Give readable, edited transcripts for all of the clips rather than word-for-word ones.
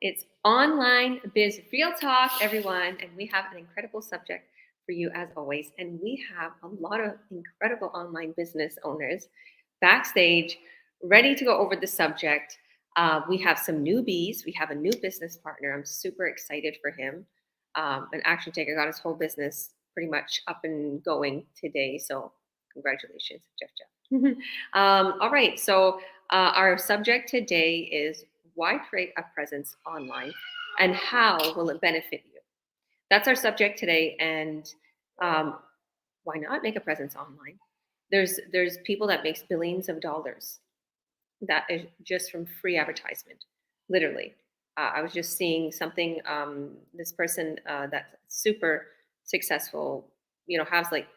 It's Online Biz Real Talk, everyone. And we have an incredible subject for you as always. And we have a lot of incredible online business owners backstage ready to go over the subject. We have some newbies. We have a new business partner. I'm super excited for him. An action taker got his whole business pretty much up and going today. So congratulations, Jeff. All right. So our subject today is why create a presence online and how will it benefit you? That's our subject today. And um, why not make a presence online? There's people that makes billions of dollars that is just from free advertisement, literally. I was just seeing something. This person that's super successful, has like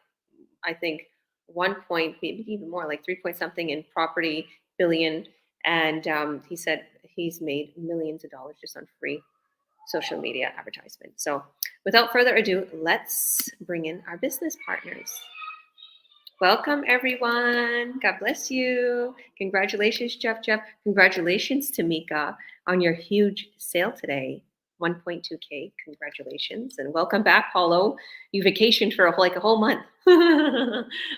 I think 1 point, maybe even more, like 3 point something in property billion, and he said he's made millions of dollars just on free social media advertisement. So, without further ado, let's bring in our business partners. Welcome, everyone. God bless you. Congratulations, Jeff. Congratulations, Tamika, on your huge sale today. 1.2K. Congratulations. And welcome back, Paulo. You vacationed for like a whole month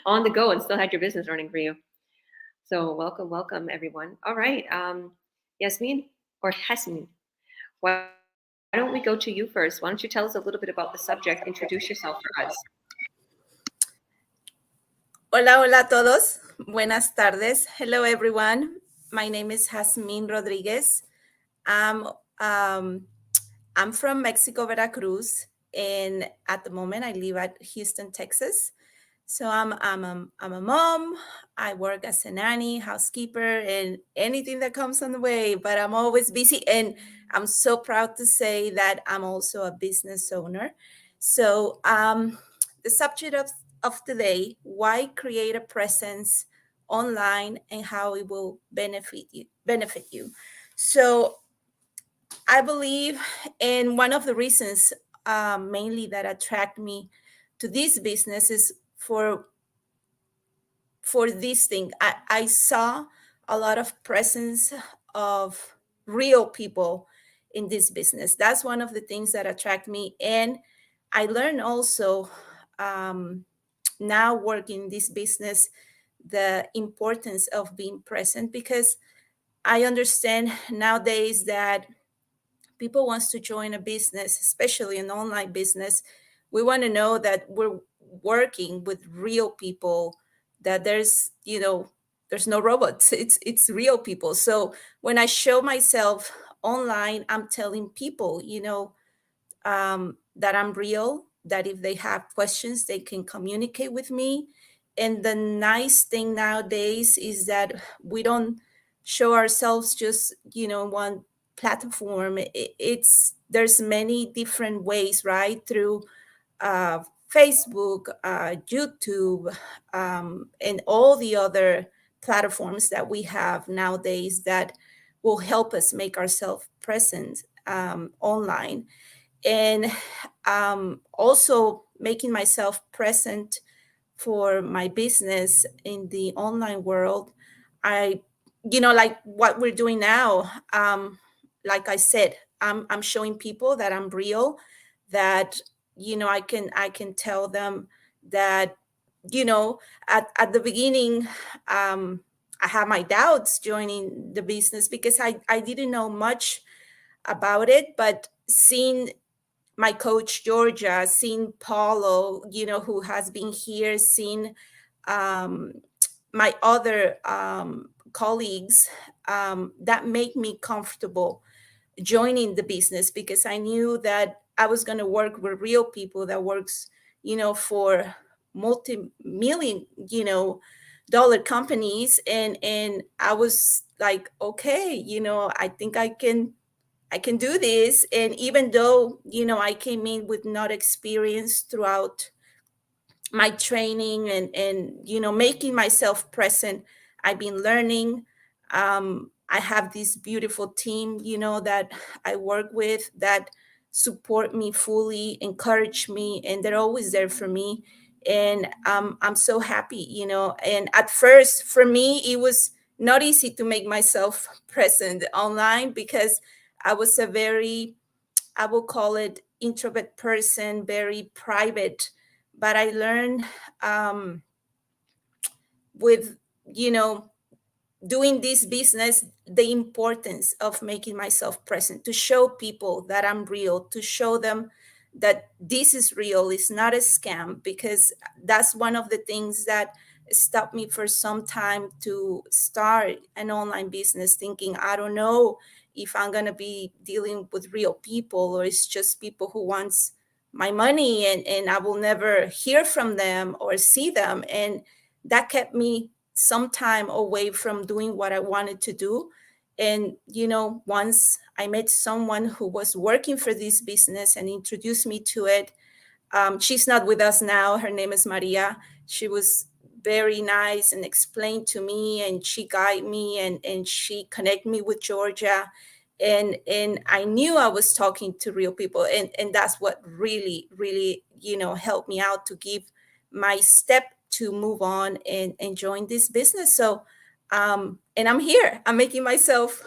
on the go and still had your business running for you. So welcome, everyone. All right. Yasmin or Hasmin, why don't we go to you first? Why don't you tell us a little bit about the subject? Introduce yourself for us. Hola, hola a todos. Buenas tardes. Hello, everyone. My name is Jasmine Rodriguez. I'm from Mexico, Veracruz, and at the moment I live at Houston, Texas. So I'm a mom. I work as a nanny, housekeeper, and anything that comes on the way. But I'm always busy, and I'm so proud to say that I'm also a business owner. So the subject of today: why create a presence online and how it will benefit you. So I believe, and one of the reasons mainly that attract me to this business is for this thing. I saw a lot of presence of real people in this business. That's one of the things that attract me. And I learned also now working this business the importance of being present, because I understand nowadays that people wants to join a business, especially an online business. We want to know that we're working with real people, that there's no robots. It's real people. So when I show myself online, I'm telling people, that I'm real, that if they have questions, they can communicate with me. And the nice thing nowadays is that we don't show ourselves just, one platform. There's many different ways, right? Through Facebook, YouTube, and all the other platforms that we have nowadays that will help us make ourselves present online. And also making myself present for my business in the online world. I like what we're doing now. Like I said, I'm showing people that I'm real, that I can tell them that at the beginning, I had my doubts joining the business because I didn't know much about it. But seeing my coach Georgia, seeing Paulo, who has been here, seeing um, my other colleagues, that make me comfortable joining the business, because I knew that I was going to work with real people that works, for multi-million, dollar companies. And I was like, okay, I think I can do this. And even though, I came in with not experience throughout my training and making myself present, I've been learning. I have this beautiful team, that I work with, that support me fully, encourage me, and they're always there for me. And I'm so happy, and at first for me, it was not easy to make myself present online, because I was a very, I will call it introvert person, very private. But I learned with, you know, doing this business, the importance of making myself present, to show people that I'm real, to show them that this is real, it's not a scam, because that's one of the things that stopped me for some time to start an online business, thinking, I don't know if I'm going to be dealing with real people, or it's just people who wants my money, and I will never hear from them or see them. And that kept me some time away from doing what I wanted to do. And, you know, once I met someone who was working for this business and introduced me to it. She's not with us now. Her name is Maria. She was very nice and explained to me, and she guided me, and she connected me with Georgia. And I knew I was talking to real people. And that's what really, really, you know, helped me out to give my step to move on and join this business. So, and I'm here. I'm making myself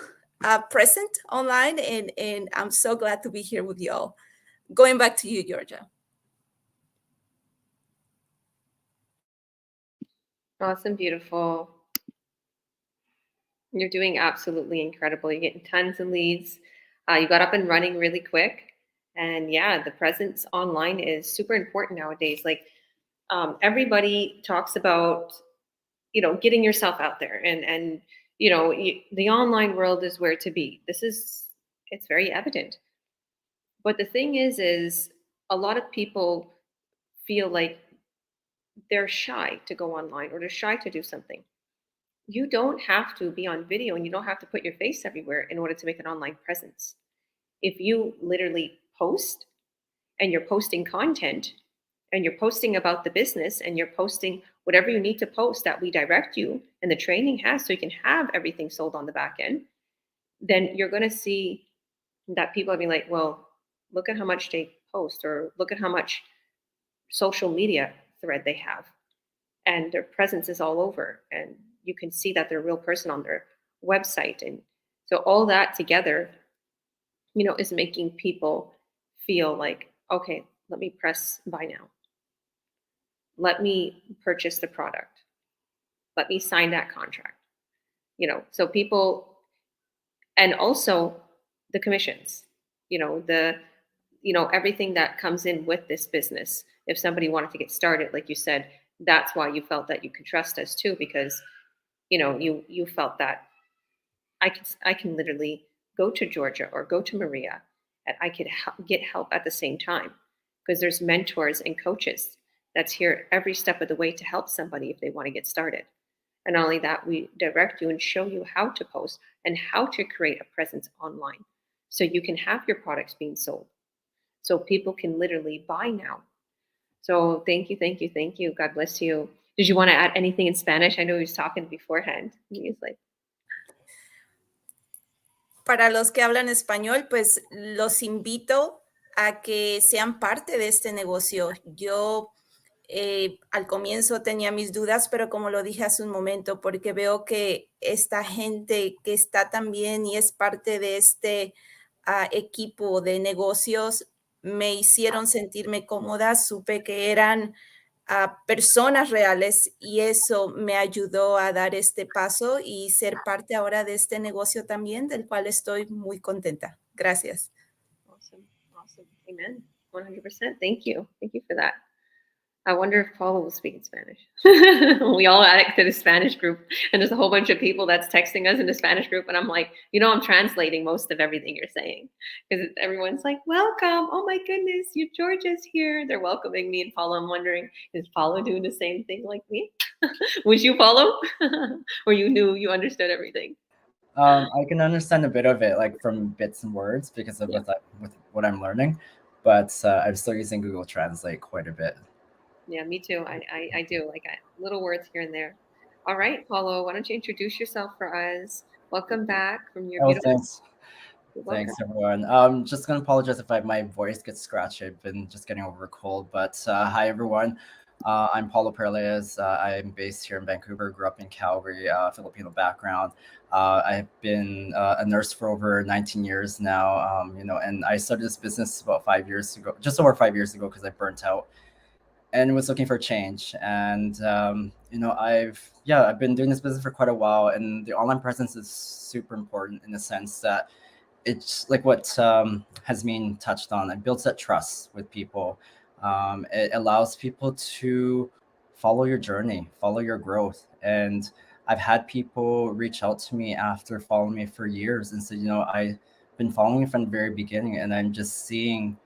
present online, and I'm so glad to be here with y'all. Going back to you, Georgia. Awesome, beautiful. You're doing absolutely incredible. You're getting tons of leads. You got up and running really quick. And yeah, the presence online is super important nowadays. Like everybody talks about, getting yourself out there, and the online world is where to be. It's very evident. But the thing is a lot of people feel like they're shy to go online, or they're shy to do something. You don't have to be on video, and you don't have to put your face everywhere in order to make an online presence. If you literally post, and you're posting content, and you're posting about the business, and you're posting whatever you need to post that we direct you and the training has, so you can have everything sold on the back end, then you're going to see that people are being like, well, look at how much they post, or look at how much social media thread they have, and their presence is all over, and you can see that they're a real person on their website. And so all that together, is making people feel like, okay, let me press buy now, let me purchase the product, let me sign that contract. So people, and also the commissions, the everything that comes in with this business. If somebody wanted to get started, like you said, that's why you felt that you could trust us too, because you felt that I can literally go to Georgia or go to Maria, and I could get help at the same time, because there's mentors and coaches that's here every step of the way to help somebody if they want to get started. And not only that, we direct you and show you how to post and how to create a presence online, so you can have your products being sold, so people can literally buy now. So thank you, thank you, thank you. God bless you. Did you want to add anything in Spanish? I know he was talking beforehand. He was like, Para los que hablan español, pues los invito a que sean parte de este negocio. Yo al comienzo tenía mis dudas, pero como lo dije hace un momento, porque veo que esta gente que está también y es parte de este equipo de negocios me hicieron sentirme cómoda, supe que eran personas reales, y eso me ayudó a dar este paso y ser parte ahora de este negocio también, del cual estoy muy contenta. Gracias. awesome, awesome. Amen. 100%. Thank you. Thank you for that. I wonder if Paula will speak in Spanish. We all add to the Spanish group, and there's a whole bunch of people that's texting us in the Spanish group, and I'm like, I'm translating most of everything you're saying, because everyone's like, welcome. Oh my goodness, you Georgia's here. They're welcoming me, and Paula, I'm wondering, is Paula doing the same thing like me? Was you Paula? Or you knew, you understood everything? I can understand a bit of it, like from bits and words, because of with what I'm learning, but I'm still using Google Translate quite a bit. Yeah, me too. I do like little words here and there. All right, Paulo, why don't you introduce yourself for us? Welcome back from your Oh, beautiful. thanks. Thanks, everyone. Just gonna apologize if my voice gets scratchy. I've been just getting over a cold, but hi, everyone. I'm Paulo Perez. I'm based here in Vancouver, grew up in Calgary, Filipino background. I've been a nurse for over 19 years now, and I started this business about 5 years ago, just over 5 years ago, because I burnt out and was looking for change. And I've been doing this business for quite a while, and the online presence is super important in the sense that it's like what Hasmin touched on. It builds that trust with people. It allows people to follow your journey, follow your growth. And I've had people reach out to me after following me for years and said, I've been following you from the very beginning, and I'm just seeing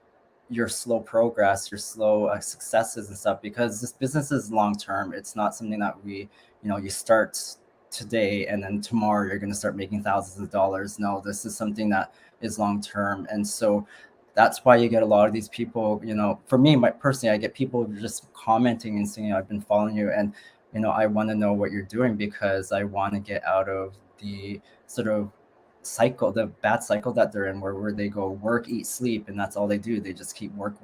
your slow progress, your slow successes and stuff, because this business is long term. It's not something that you start today and then tomorrow you're going to start making thousands of dollars. No, this is something that is long term. And so that's why you get a lot of these people, for me, personally, I get people just commenting and saying, I've been following you, and I want to know what you're doing, because I want to get out of the sort of cycle, the bad cycle that they're in, where they go work, eat, sleep, and that's all they do. They just keep work,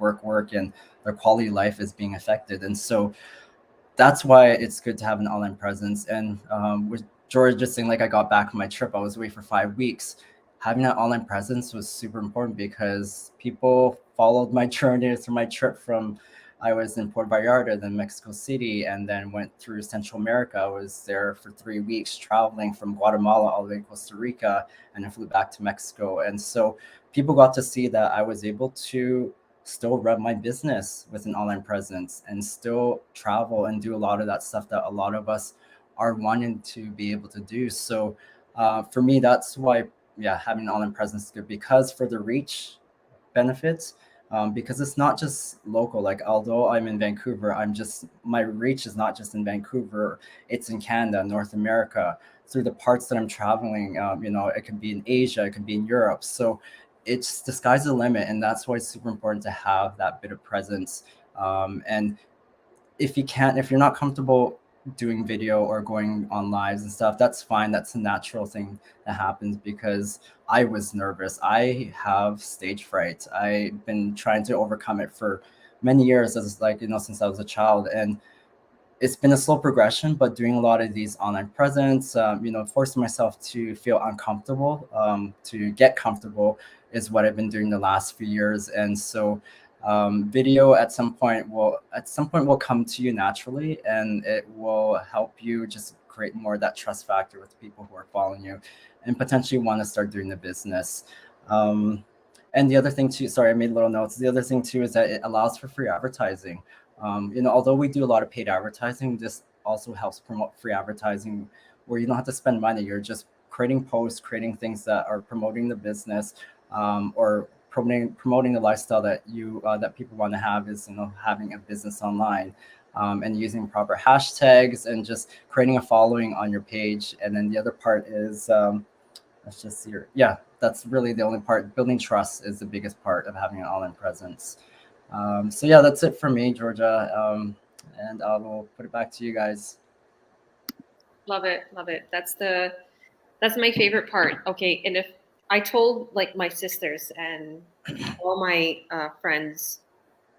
and their quality of life is being affected. And so that's why it's good to have an online presence. And with George just saying, like, I got back from my trip, I was away for 5 weeks. Having that online presence was super important, because people followed my journey through my trip from, I was in Puerto Vallarta, then Mexico City, and then went through Central America. I was there for 3 weeks, traveling from Guatemala all the way to Costa Rica, and then flew back to Mexico. And so people got to see that I was able to still run my business with an online presence and still travel and do a lot of that stuff that a lot of us are wanting to be able to do. So for me, that's why, having an online presence is good, because for the reach benefits, because it's not just local. Like, although I'm in Vancouver, my reach is not just in Vancouver, it's in Canada, North America, through the parts that I'm traveling. It could be in Asia, it could be in Europe. So it's the sky's the limit, and that's why it's super important to have that bit of presence. And if you're not comfortable doing video or going on lives and stuff, that's fine. That's a natural thing that happens, because I was nervous. I have stage fright. I've been trying to overcome it for many years, as since I was a child. And it's been a slow progression, but doing a lot of these online presence, forcing myself to feel uncomfortable, to get comfortable, is what I've been doing the last few years. And so video at some point will come to you naturally, and it will help you just create more of that trust factor with people who are following you and potentially want to start doing the business. And the other thing too, sorry, I made little notes. The other thing too is that it allows for free advertising. Although we do a lot of paid advertising, this also helps promote free advertising, where you don't have to spend money. You're just creating posts, creating things that are promoting the business, or promoting the lifestyle that people want to have, is having a business online, and using proper hashtags and just creating a following on your page. And then the other part is that's really the only part. Building trust is the biggest part of having an online presence. That's it for me, Georgia. And I will put it back to you guys. Love it. That's my favorite part. Okay. And if I told like my sisters and all my friends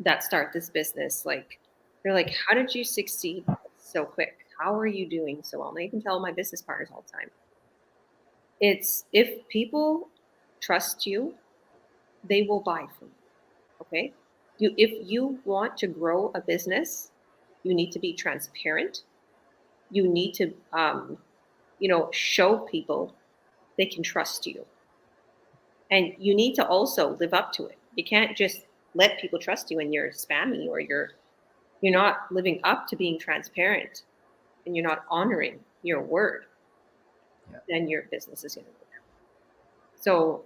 that start this business, like, they're like, how did you succeed so quick? How are you doing so well? And I even tell my business partners all the time, it's, if people trust you, they will buy from you. Okay. If you want to grow a business, you need to be transparent. You need to, show people they can trust you. And you need to also live up to it. You can't just let people trust you and you're spammy, or you're not living up to being transparent, and you're not honoring your word. Yeah. Then your business is going to go down. So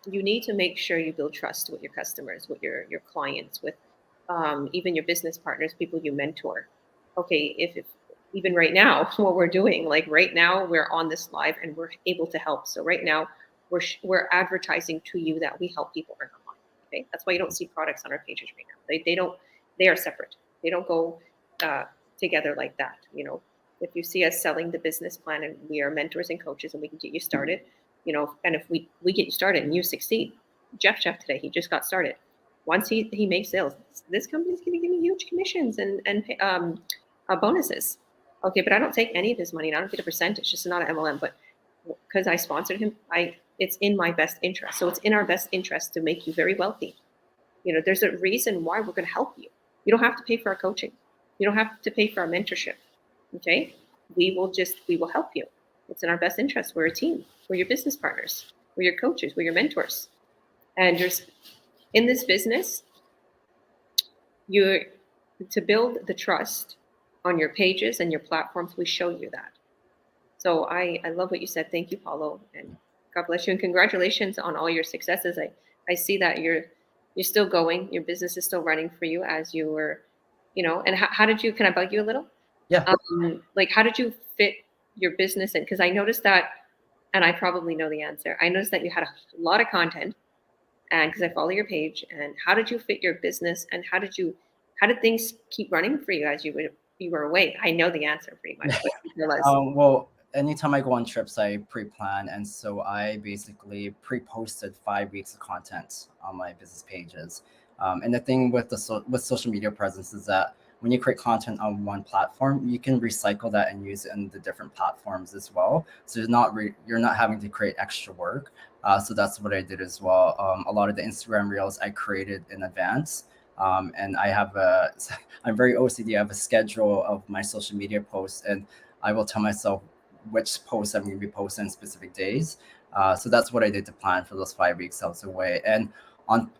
you need to make sure you build trust with your customers, with your clients, with even your business partners, people you mentor. Okay, if even right now, what we're doing, like right now, we're on this live and we're able to help. So right now, we're advertising to you that we help people earn online. Okay, that's why you don't see products on our pages right now. They are separate. They don't go together like that. If you see us selling the business plan, and we are mentors and coaches, and we can get you started, and if we get you started and you succeed, Jeff today, he just got started. once he makes sales, this company's going to give me huge commissions and bonuses. Okay, but I don't take any of his money and I don't get a percentage. It's not an MLM, but because I sponsored him, it's in my best interest. So it's in our best interest to make you very wealthy. You know, there's a reason why we're going to help you. You don't have to pay for our coaching. You don't have to pay for our mentorship. Okay, we will help you. It's in our best interest. We're a team. We're your business partners. We're your coaches. We're your mentors. And in this business, to build the trust on your pages and your platforms, we show you that. So I love what you said. Thank you, Paulo, and God bless you, and congratulations on all your successes. I see that you're still going. Your business is still running for you as you were, you know. And how did you? Can I bug you a little? Yeah. Like, how did you fit your business in? Because I noticed that, and I probably know the answer. I noticed that you had a lot of content, and because I follow your page. And how did you fit your business? And how did things keep running for you as you were away? I know the answer pretty much. But Well, anytime I go on trips, I pre-plan, and so I basically pre-posted 5 weeks of content on my business pages. And the thing with with social media presence is that when you create content on one platform, you can recycle that and use it in the different platforms as well. So you're not having to create extra work. So that's what I did as well. A lot of the Instagram reels I created in advance. And I'm very OCD. I have a schedule of my social media posts, and I will tell myself which posts I'm going to be posting on specific days. So that's what I did to plan for those 5 weeks I was away. And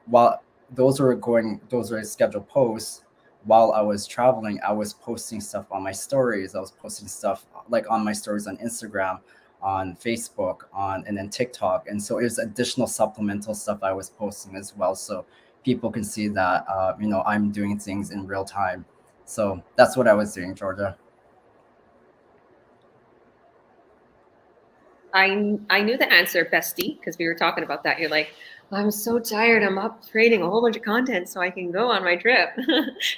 while those were scheduled posts, while I was traveling, I was posting stuff on my stories. I was posting stuff like on my stories on Instagram, on Facebook, and then TikTok. And so it was additional supplemental stuff I was posting as well. So people can see that, I'm doing things in real time. So that's what I was doing, Georgia. I knew the answer, bestie, because we were talking about that. You're like, I'm so tired. I'm up creating a whole bunch of content so I can go on my trip.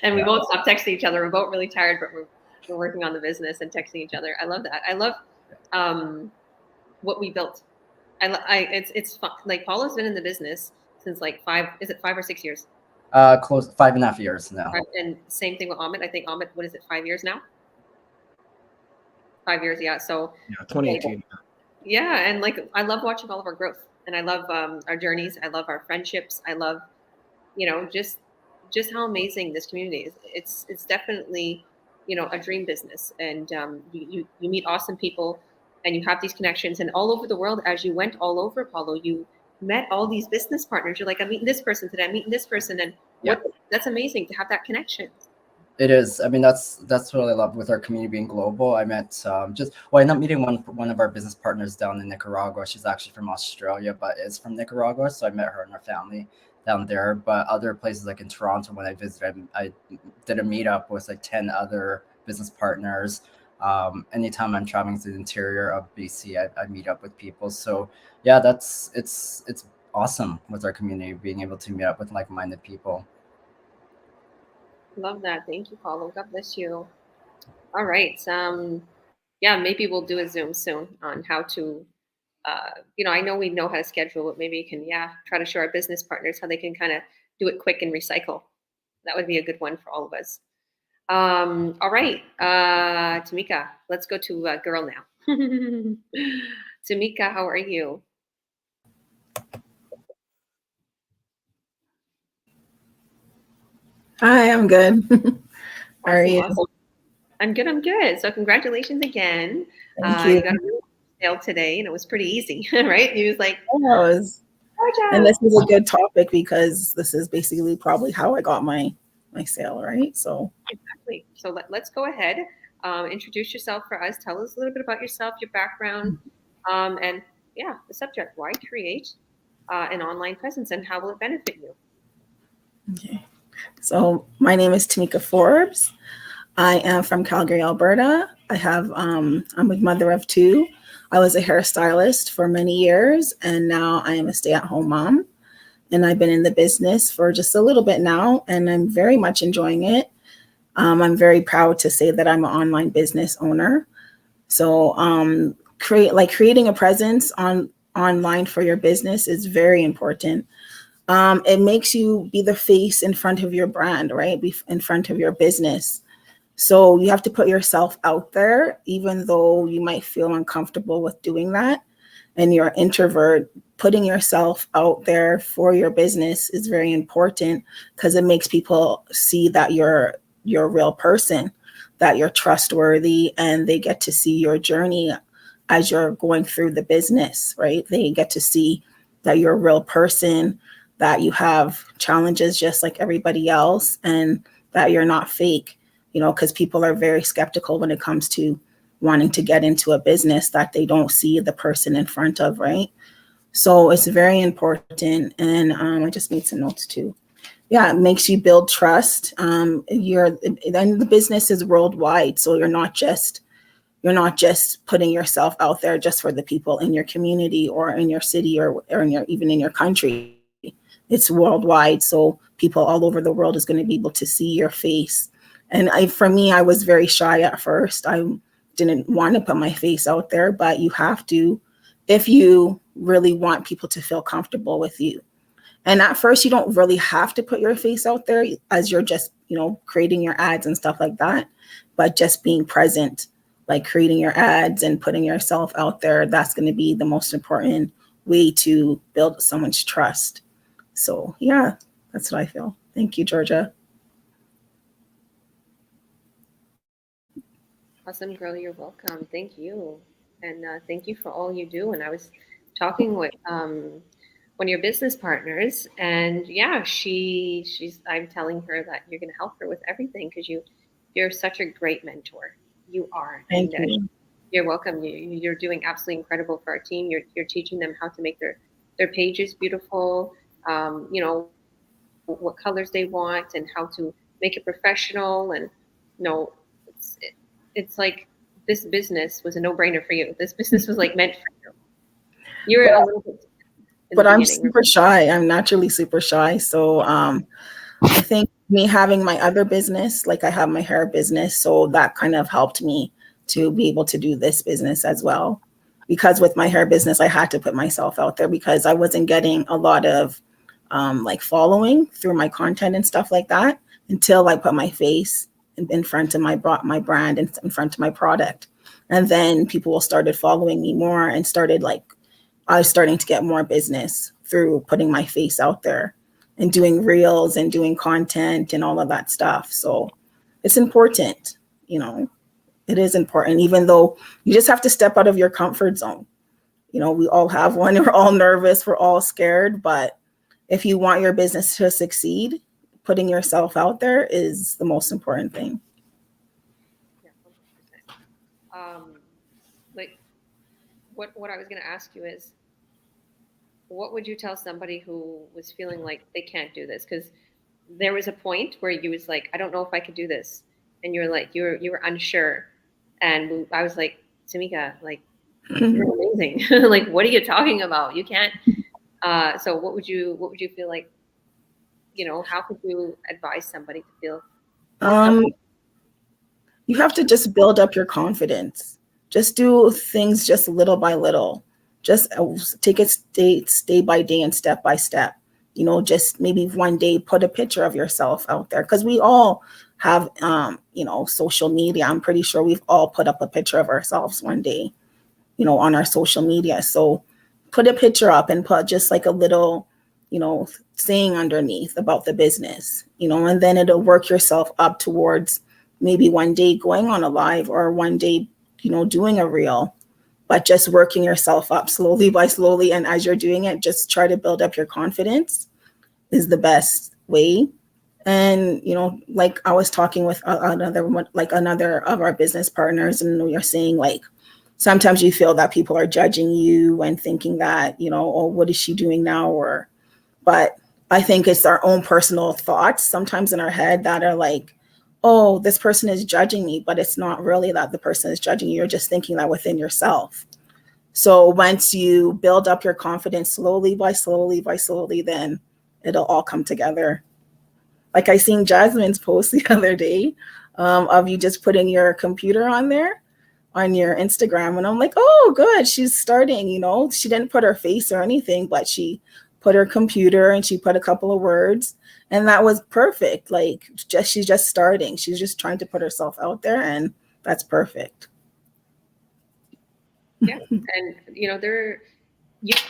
And we won't stop texting each other. We're both really tired, but we're working on the business and texting each other. I love that. I love what we built. It's fun. Like, Paulo's been in the business since like 5 or 6 years? Close 5.5 years now. And same thing with Amit. I think Amit, what is it, 5 years now? 5 years, yeah. So 2018. Yeah, and like, I love watching all of our growth, and I love our journeys. I love our friendships. I love, just how amazing this community is. It's definitely, a dream business, and you meet awesome people, and you have these connections, and all over the world. As you went all over, Paulo, you met all these business partners. You're like, I'm meeting this person today. I'm meeting this person, and that's amazing to have that connection. It is. I mean, that's what I love with our community being global. I met I ended up meeting one of our business partners down in Nicaragua. She's actually from Australia, but is from Nicaragua. So I met her and her family down there. But other places, like in Toronto, when I visited, I did a meetup with like 10 other business partners. Anytime I'm traveling to the interior of BC, I meet up with people. So yeah, it's awesome with our community being able to meet up with like-minded people. Love that. Thank you, Paulo. God bless you. All right. Maybe we'll do a Zoom soon on how to, I know we know how to schedule, but maybe you can, try to show our business partners how they can kind of do it quick and recycle. That would be a good one for all of us. All right. Tamika, let's go to a girl now. Tamika, how are you? Hi, I'm good. How are you? Awesome. I'm good. So congratulations again. Thank you. You got a sale today, and it was pretty easy, right? He was like, and this is a good topic because this is basically probably how I got my sale, right? So exactly. So let's go ahead. Introduce yourself for us. Tell us a little bit about yourself, your background, and the subject. Why create an online presence, and how will it benefit you? Okay. So my name is Tamika Forbes. I am from Calgary, Alberta. I'm a mother of two. I was a hairstylist for many years, and now I am a stay-at-home mom. And I've been in the business for just a little bit now, and I'm very much enjoying it. I'm very proud to say that I'm an online business owner. So creating a presence online for your business is very important. It makes you be the face in front of your brand, right? In front of your business. So you have to put yourself out there, even though you might feel uncomfortable with doing that. And you're an introvert, putting yourself out there for your business is very important because it makes people see that you're a real person, that you're trustworthy, and they get to see your journey as you're going through the business, right? They get to see that you're a real person, that you have challenges just like everybody else, and that you're not fake, because people are very skeptical when it comes to wanting to get into a business that they don't see the person in front of, right? So it's very important. And I just made some notes too. Yeah, it makes you build trust. And the business is worldwide, so you're not just putting yourself out there just for the people in your community or in your city or even in your country. It's worldwide, so people all over the world is going to be able to see your face. And for me, I was very shy at first. I didn't want to put my face out there, but you have to if you really want people to feel comfortable with you. And at first, you don't really have to put your face out there as you're just, creating your ads and stuff like that. But just being present, like creating your ads and putting yourself out there, that's going to be the most important way to build someone's trust. So, yeah, that's what I feel. Thank you, Georgia. Awesome, girl. You're welcome. Thank you. And thank you for all you do. And I was talking with one of your business partners, and yeah, I'm telling her that you're going to help her with everything because you're such a great mentor. You are. Thank you. You're welcome. You're doing absolutely incredible for our team. You're teaching them how to make their pages beautiful, what colors they want and how to make it professional. And it's like this business was a no-brainer for you. This business was like meant for you. You were a little bit. But I'm super shy. I'm naturally super shy. So I think me having my other business, like I have my hair business, so that kind of helped me to be able to do this business as well. Because with my hair business, I had to put myself out there because I wasn't getting a lot of following through my content and stuff like that until I put my face in front of my brand and in front of my product. And then people started following me more and I was starting to get more business through putting my face out there and doing reels and doing content and all of that stuff. So it's important, it is important, even though you just have to step out of your comfort zone. We all have one, we're all nervous, we're all scared, but if you want your business to succeed, putting yourself out there is the most important thing. Yeah, 100%. What I was going to ask you is, what would you tell somebody who was feeling like they can't do this? Because there was a point where you was like, I don't know if I could do this. And you're like, you were unsure. And I was like, Tamika, like, you're amazing. Like, what are you talking about? You can't. So what would you feel like, how could you advise somebody to feel? You have to just build up your confidence. Just do things just little by little. Just take it day by day and step by step. Just maybe one day put a picture of yourself out there because we all have, social media. I'm pretty sure we've all put up a picture of ourselves one day, on our social media. So put a picture up and put just like a little, saying underneath about the business, and then it'll work yourself up towards maybe one day going on a live or one day, doing a reel. But just working yourself up slowly by slowly. And as you're doing it, just try to build up your confidence is the best way. And, like I was talking with another of our business partners, and we are saying sometimes you feel that people are judging you and thinking that, oh, what is she doing now? But I think it's our own personal thoughts sometimes in our head that are like, oh, this person is judging me, but it's not really that the person is judging you. You're just thinking that within yourself. So once you build up your confidence slowly by slowly, then it'll all come together. Like I seen Jasmine's post the other day of you just putting your computer on there on your Instagram. And I'm like, oh, good. She's starting, she didn't put her face or anything, but she put her computer and she put a couple of words, and that was perfect. Like, she's just starting. She's just trying to put herself out there, and that's perfect. Yeah. And,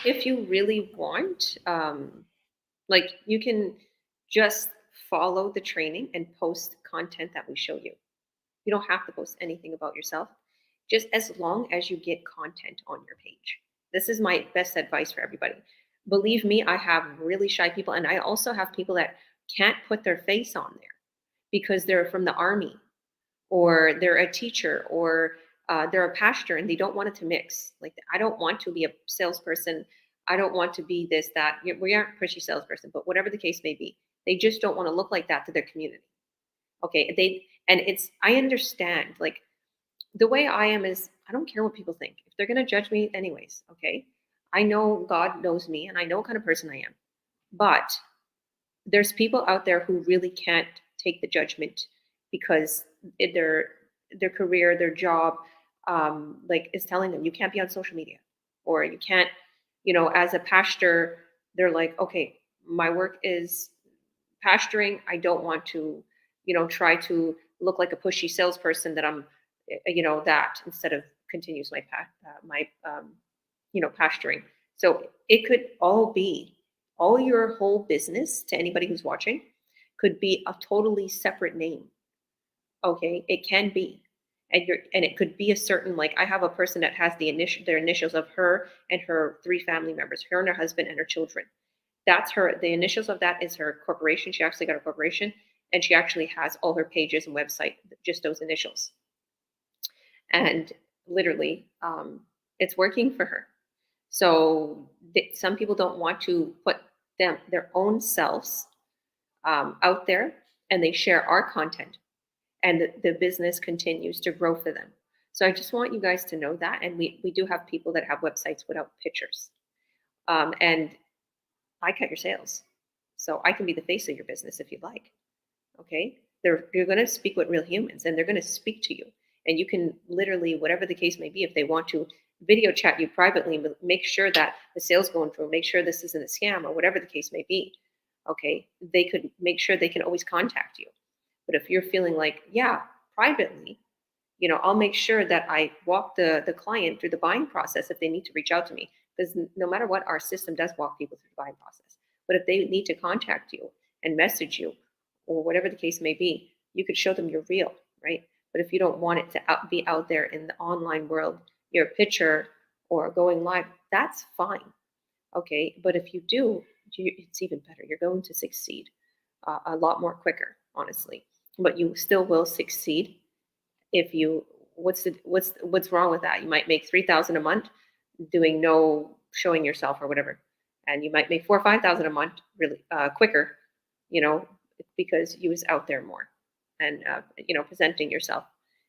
if you really want, like, you can just follow the training and post content that we show you. You don't have to post anything about yourself, just as long as you get content on your page. This is my best advice for everybody. Believe me, I have really shy people, and I also have people that can't put their face on there because they're from the army, or they're a teacher, or they're a pastor, and they don't want it to mix. Like, I don't want to be a salesperson. I don't want to be this, that. We aren't a pushy salesperson, but whatever the case may be, they just don't want to look like that to their community. Okay, I understand. Like, the way I am is, I don't care what people think. If they're going to judge me anyways, okay? I know God knows me, and I know what kind of person I am. But there's people out there who really can't take the judgment because their career, their job, like, is telling them you can't be on social media, or you can't, as a pastor, they're like, okay, my work is pastoring. I don't want to, try to look like a pushy salesperson that I'm, that instead of continues my pastoring. So it could all your whole business, to anybody who's watching, could be a totally separate name. Okay, it can be. And it could be a certain, like, I have a person that has their initials of her and her 3 family members, her and her husband and her children. That's her. The initials of that is her corporation. She actually got a corporation, and she actually has all her pages and website, just those initials. And literally, it's working for her. So some people don't want to put their own selves out there, and they share our content, and the business continues to grow for them. So I just want you guys to know that. And we do have people that have websites without pictures. And I cut your sales. So I can be the face of your business if you'd like. Okay. You're going to speak with real humans, and they're going to speak to you. And you can literally, whatever the case may be, if they want to video chat you privately, make sure that the sale's going through, make sure this isn't a scam, or whatever the case may be. Okay. They could make sure they can always contact you. But if you're feeling like, yeah, privately, I'll make sure that I walk the client through the buying process if they need to reach out to me. Because no matter what, our system does walk people through the buying process. But if they need to contact you and message you, or whatever the case may be, you could show them you're real, right? But if you don't want it to be out there in the online world, your picture or going live, that's fine. Okay. But if you do, it's even better. You're going to succeed a lot more quicker, honestly. But you still will succeed if you, what's wrong with that? You might make $3,000 a month doing no showing yourself or whatever. And you might make $4,000 or $5,000 a month really quicker, because you was out there more and, presenting yourself.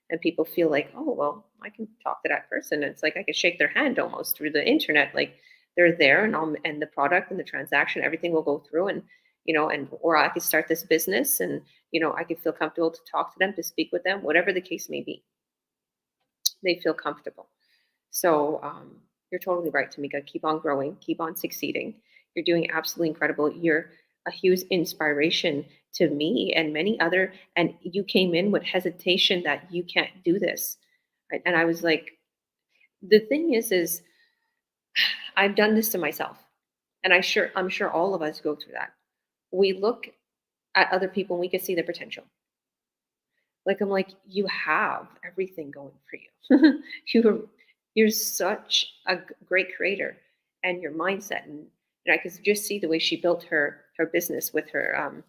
And people feel like, oh, well, I can talk to that person. It's like I could shake their hand almost through the internet. Like, they're there, and the product and the transaction, everything will go through, and or I could start this business, and I could feel comfortable to talk to them, to speak with them, whatever the case may be. They feel comfortable. So you're totally right, Tamika. Keep on growing, keep on succeeding. You're doing absolutely incredible. You're a huge inspiration to me and many other. And you came in with hesitation that you can't do this, right? And I was like, the thing is I've done this to myself, and I'm sure all of us go through that. We look at other people and we can see their potential. Like, I'm like, you have everything going for you. You're such a great creator, and your mindset, and I could just see the way she built her business with her,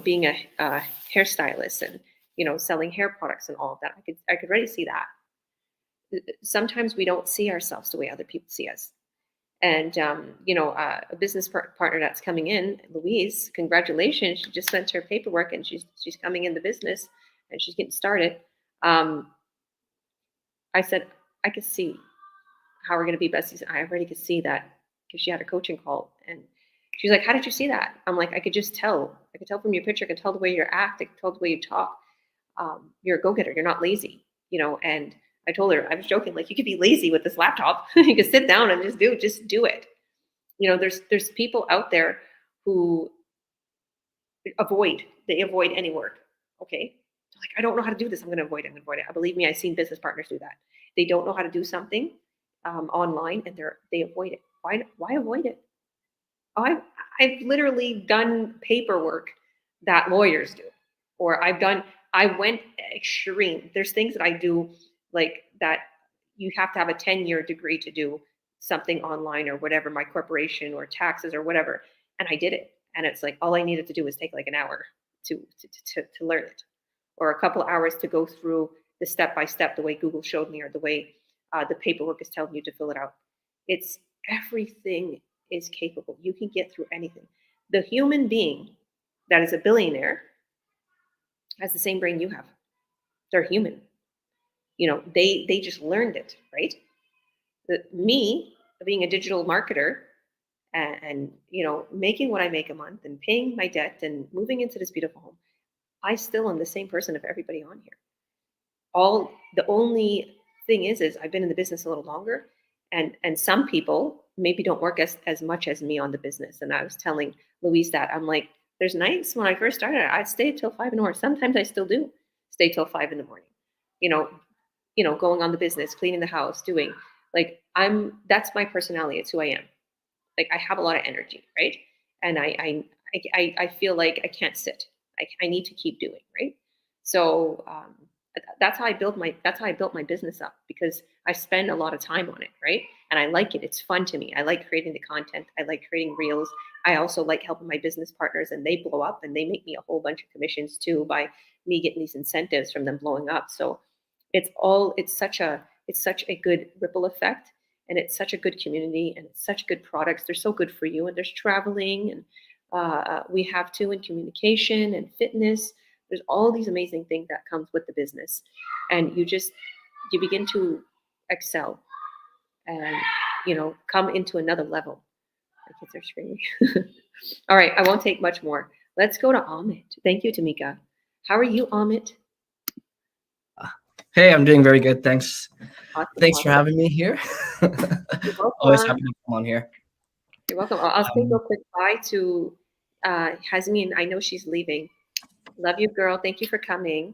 being a hairstylist, and selling hair products and all of that. I could already see that. Sometimes we don't see ourselves the way other people see us. And, a business partner that's coming in, Louise, congratulations. She just sent her paperwork, and she's coming in the business, and she's getting started. I said, I could see how we're going to be besties. I already could see that, because she had a coaching call, and she's like, how did you see that? I'm like, I could just tell. I could tell from your picture. I could tell the way you act. I could tell the way you talk. You're a go-getter. You're not lazy, and I told her, I was joking, like, you could be lazy with this laptop. You could sit down and just do it. You know, there's people out there who they avoid any work. Okay. They're like, I don't know how to do this. I'm going to avoid it. I'm going to avoid it. Believe me, I've seen business partners do that. They don't know how to do something online, and they avoid it. Why avoid it? Oh, I've literally done paperwork that lawyers do, or I went extreme. There's things that I do like that you have to have a 10-year degree to do something online or whatever, my corporation or taxes or whatever. And I did it. And it's like all I needed to do was take like an hour to learn it, or a couple hours to go through the step by step, the way Google showed me, or the way the paperwork is telling you to fill it out. It's everything is capable. You can get through anything. The human being that is a billionaire has the same brain you have. They're human. You know, they just learned it, right? Me being a digital marketer and you know, making what I make a month and paying my debt and moving into this beautiful home, I still am the same person of everybody on here. The only thing is I've been in the business a little longer, and some people maybe don't work as much as me on the business. And I was telling Louise that I'm like, there's nights when I first started, I'd stay till 5 in the morning. Sometimes I still do stay till 5 in the morning. You know, going on the business, cleaning the house, doing like that's my personality. It's who I am. Like I have a lot of energy, right? And I feel like I can't sit. I need to keep doing, right? So that's how I built my business up, because I spend a lot of time on it, right? And I like it. It's fun to me. I like creating the content. I like creating reels. I also like helping my business partners, and they blow up and they make me a whole bunch of commissions too by me getting these incentives from them blowing up. So it's such a good ripple effect, and it's such a good community, and it's such good products. They're so good for you. And there's traveling, and we have too in communication and fitness. There's all these amazing things that comes with the business, and you begin to excel and, you know, come into another level. My kids are screaming. All right, I won't take much more. Let's go to Amit. Thank you, Tamika. How are you, Amit? Hey, I'm doing very good. Thanks. Awesome, Thanks for awesome. having me here. You're Always welcome. happy to come on here. You're welcome. I'll say real quick bye to Hasmin. I know she's leaving. Love you, girl. Thank you for coming.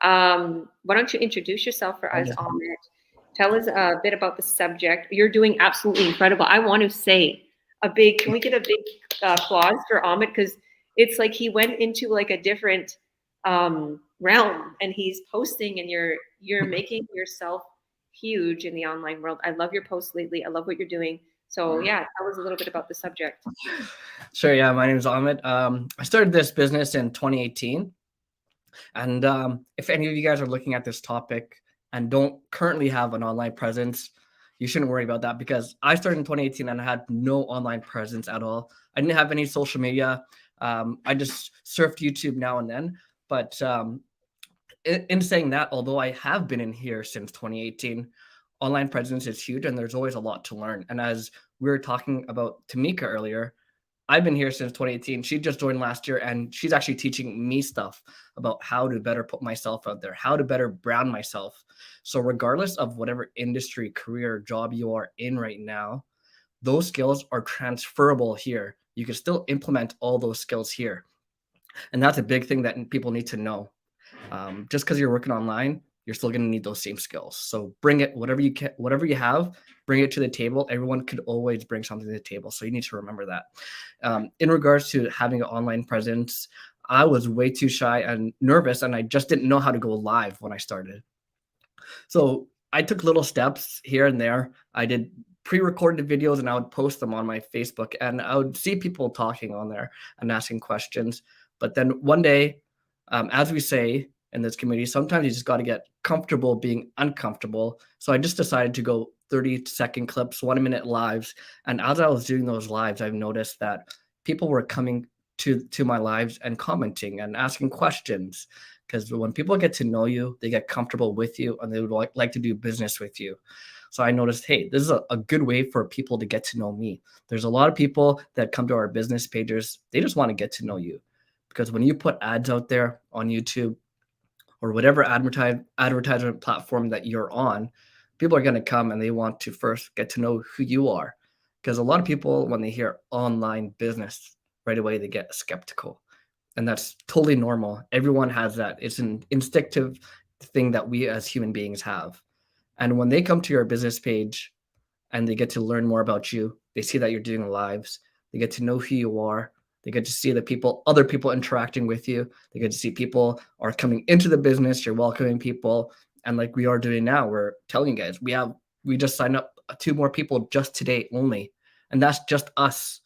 Why don't you introduce yourself for us, Amit? Tell us a bit about the subject. You're doing absolutely incredible. I want to say can we get a big applause for Amit? Because it's like he went into like a different realm, and he's posting, and you're making yourself huge in the online world. I love your posts lately. I love what you're doing. So yeah, tell us a little bit about the subject. Sure. Yeah, my name is Amit. I started this business in 2018. And if any of you guys are looking at this topic and don't currently have an online presence, you shouldn't worry about that, because I started in 2018 and I had no online presence at all. I didn't have any social media. I just surfed YouTube now and then. But in saying that, although I have been in here since 2018, online presence is huge, and there's always a lot to learn. And as we were talking about Tamika earlier, I've been here since 2018. She just joined last year, and she's actually teaching me stuff about how to better put myself out there, how to better brand myself. So regardless of whatever industry, career, job you are in right now, those skills are transferable here. You can still implement all those skills here. And that's a big thing that people need to know. Just because you're working online, you're still going to need those same skills. So bring it, whatever you can, whatever you have, bring it to the table. Everyone could always bring something to the table. So you need to remember that. In regards to having an online presence, I was way too shy and nervous, and I just didn't know how to go live when I started. So I took little steps here and there. I did pre-recorded videos, and I would post them on my Facebook, and I would see people talking on there and asking questions. But then one day, as we say in this community, sometimes you just got to get comfortable being uncomfortable. So I just decided to go 30-second clips, 1-minute lives. And as I was doing those lives, I've noticed that people were coming to my lives and commenting and asking questions. Because when people get to know you, they get comfortable with you, and they would like to do business with you. So I noticed, hey, this is a good way for people to get to know me. There's a lot of people that come to our business pages. They just want to get to know you. Because when you put ads out there on YouTube or whatever advertisement platform that you're on, people are going to come and they want to first get to know who you are. Because a lot of people, when they hear online business, right away they get skeptical. And that's totally normal. Everyone has that. It's an instinctive thing that we as human beings have. And when they come to your business page and they get to learn more about you, they see that you're doing lives, they get to know who you are, they get to see the people, other people interacting with you, they get to see people are coming into the business, you're welcoming people. And like we are doing now, we're telling you guys, we just signed up 2 more people just today only. And that's just us.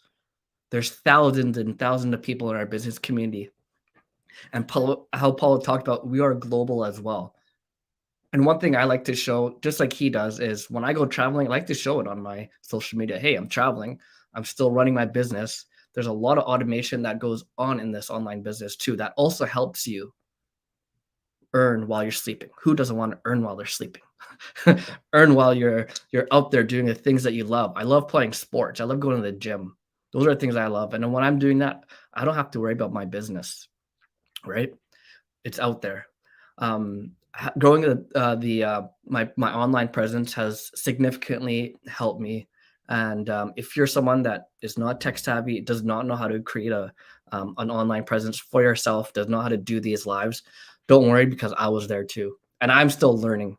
There's thousands and thousands of people in our business community. And how Paulo talked about, we are global as well. And one thing I like to show, just like he does, is when I go traveling, I like to show it on my social media. Hey, I'm traveling. I'm still running my business. There's a lot of automation that goes on in this online business too, that also helps you earn while you're sleeping. Who doesn't want to earn while they're sleeping? Earn while you're out there doing the things that you love. I love playing sports. I love going to the gym. Those are the things I love. And when I'm doing that, I don't have to worry about my business, right? It's out there. Growing my online presence has significantly helped me. And if you're someone that is not tech savvy, does not know how to create an online presence for yourself, does not know how to do these lives, don't worry, because I was there too, and I'm still learning.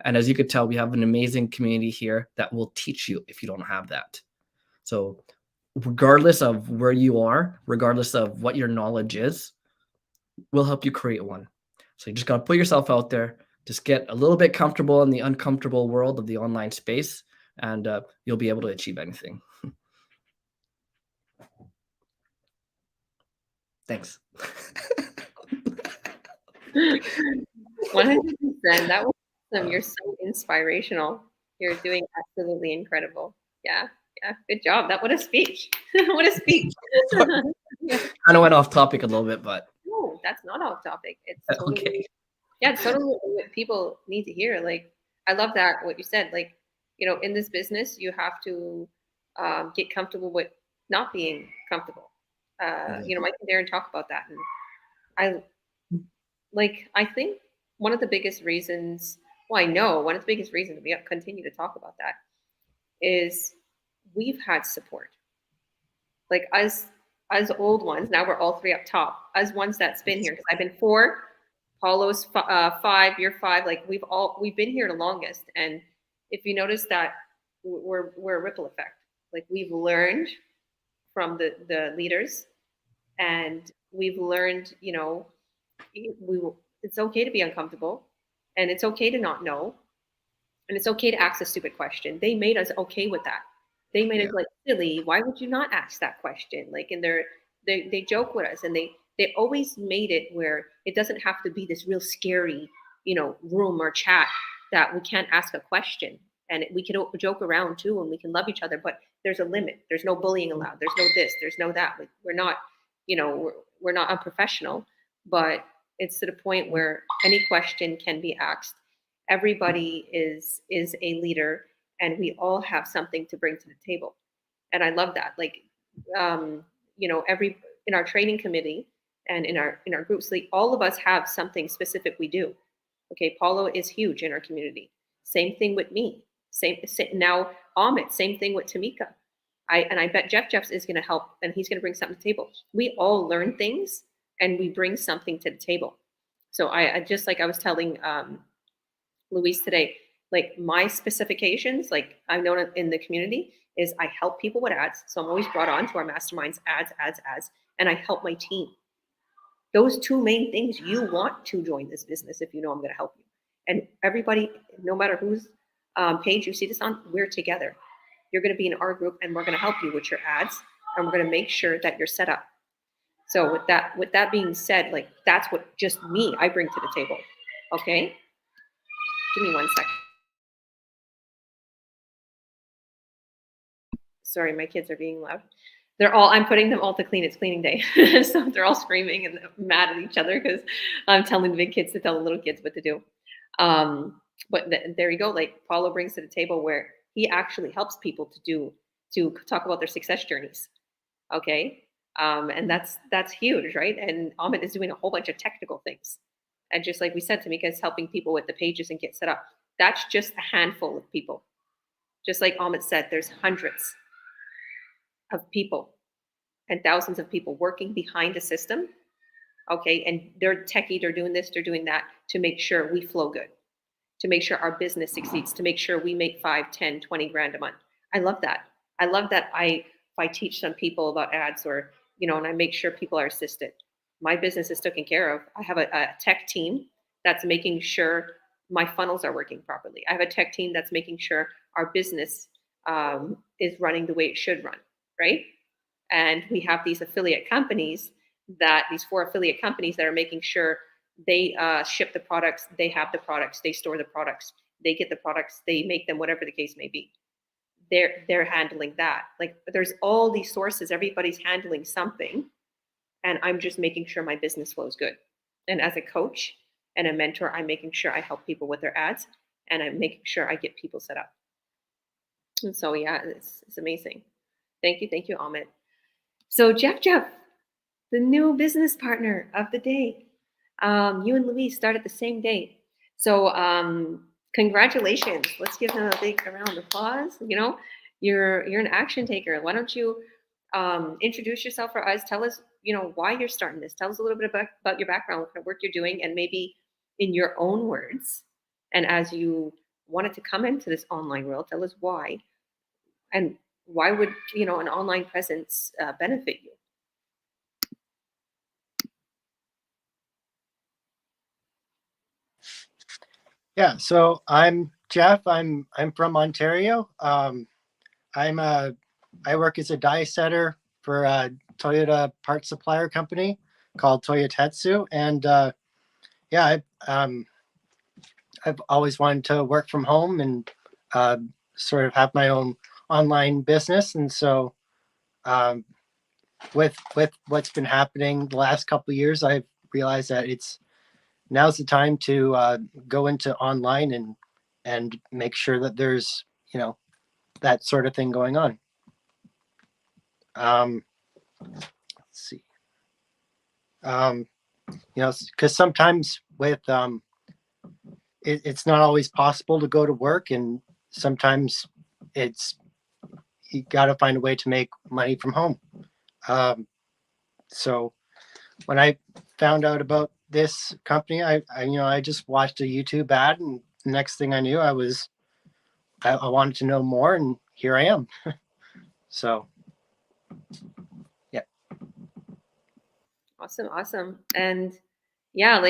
And as you could tell, we have an amazing community here that will teach you if you don't have that. So regardless of where you are, regardless of what your knowledge is, we'll help you create one. So you just got to put yourself out there, just get a little bit comfortable in the uncomfortable world of the online space, and you'll be able to achieve anything. Thanks. 100%. That was awesome. You're so inspirational. You're doing absolutely incredible. Yeah. Yeah. Good job. What a speech. What a speech. Yeah. Kind of went off topic a little bit, but No, that's not off topic. It's totally, okay. yeah, it's totally what people need to hear. Like, I love that what you said. Like, in this business, you have to get comfortable with not being comfortable. Mike and Darren talk about that, and I think one of the biggest reasons. Well, I know one of the biggest reasons we continue to talk about that is we've had support. Like us old ones, now we're all 3 up top. Us ones that's been here, because I've been 4, Paulo's 5, you're 5. Like we've been here the longest. And if you notice that we're a ripple effect. Like we've learned from the leaders, and we've learned, it's okay to be uncomfortable, and it's okay to not know, and it's okay to ask a stupid question. They made us okay with that. They made us like, silly. Why would you not ask that question? Like, and they joke with us, and they always made it where it doesn't have to be this real scary, room or chat that we can't ask a question, and we can joke around too, and we can love each other, but there's a limit. There's no bullying allowed. There's no this. There's no that. Like, we're not, we're not unprofessional, but it's to the point where any question can be asked. Everybody is a leader, and we all have something to bring to the table. And I love that. Like, in our training committee and in our group sleep, all of us have something specific we do. Okay, Paulo is huge in our community. Same thing with me. Same now, Amit. Same thing with Tamika. I bet Jeff's is going to help, and he's going to bring something to the table. We all learn things, and we bring something to the table. So I just, like I was telling Luis today, like my specifications, like I'm known in the community, is I help people with ads. So I'm always brought on to our masterminds, ads, and I help my team. Those 2 main things. You want to join this business if you know I'm going to help you. And everybody, no matter whose page you see this on, we're together. You're going to be in our group, and we're going to help you with your ads, and we're going to make sure that you're set up. So with that being said, like that's what just me I bring to the table. Okay, give me 1 second. Sorry, my kids are being loud. I'm putting them all to clean. It's cleaning day. So they're all screaming and mad at each other because I'm telling the big kids to tell the little kids what to do. But there you go. Like Paulo brings to the table where he actually helps people to talk about their success journeys. Okay. And that's huge, right? And Amit is doing a whole bunch of technical things. And just like we said, Tamika is helping people with the pages and get set up. That's just a handful of people. Just like Amit said, there's hundreds. of people and thousands of people working behind the system. Okay. And they're techie, they're doing this, they're doing that to make sure we flow good, to make sure our business succeeds, to make sure we make 5, 10, 20 grand a month. I love that. I love that if I teach some people about ads or, and I make sure people are assisted. My business is taken care of. I have a tech team that's making sure my funnels are working properly. I have a tech team that's making sure our business is running the way it should run, right? And we have these affiliate companies these 4 affiliate companies that are making sure they ship the products, they have the products, they store the products, they get the products, they make them, whatever the case may be. They're handling that. Like there's all these sources, everybody's handling something, and I'm just making sure my business flows good. And as a coach and a mentor, I'm making sure I help people with their ads, and I'm making sure I get people set up. And so yeah, it's amazing. Thank you, Amit. So Jeff, the new business partner of the day. You and Louise started the same day. So congratulations. Let's give him a big round of applause. You're an action taker. Why don't you introduce yourself for us? Tell us, why you're starting this. Tell us a little bit about your background, what kind of work you're doing, and maybe in your own words. And as you wanted to come into this online world, tell us why. And why would, an online presence benefit you? Yeah, so I'm Jeff. I'm from Ontario. I work as a die setter for a Toyota parts supplier company called Toyotetsu, and I've always wanted to work from home and sort of have my own online business. And so, with what's been happening the last couple of years, I've realized that now's the time to go into online and make sure that there's that sort of thing going on. Let's see. Because sometimes with it's not always possible to go to work, and sometimes you got to find a way to make money from home. So when I found out about this company, I just watched a YouTube ad, and the next thing I knew, I wanted to know more, and here I am. So, yeah. Awesome. And yeah,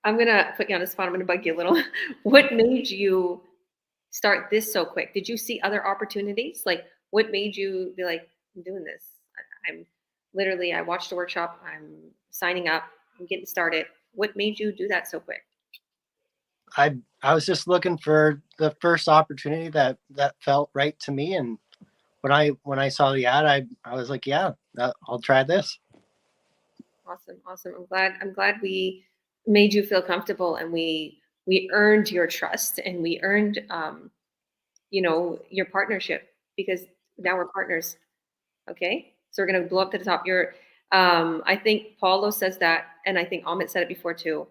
I'm gonna put you on the spot. I'm gonna bug you a little. What made you start this so quick? Did you see other opportunities? Like, what made you be like, I'm doing this? I watched a workshop. I'm signing up. I'm getting started. What made you do that so quick? I was just looking for the first opportunity that felt right to me, and when I saw the ad, I was like, yeah, I'll try this. Awesome. I'm glad we made you feel comfortable, and we earned your trust, and we earned your partnership, because now we're partners. Okay, so we're gonna blow up to the top. I think Paulo says that, and I think Amit said it before too.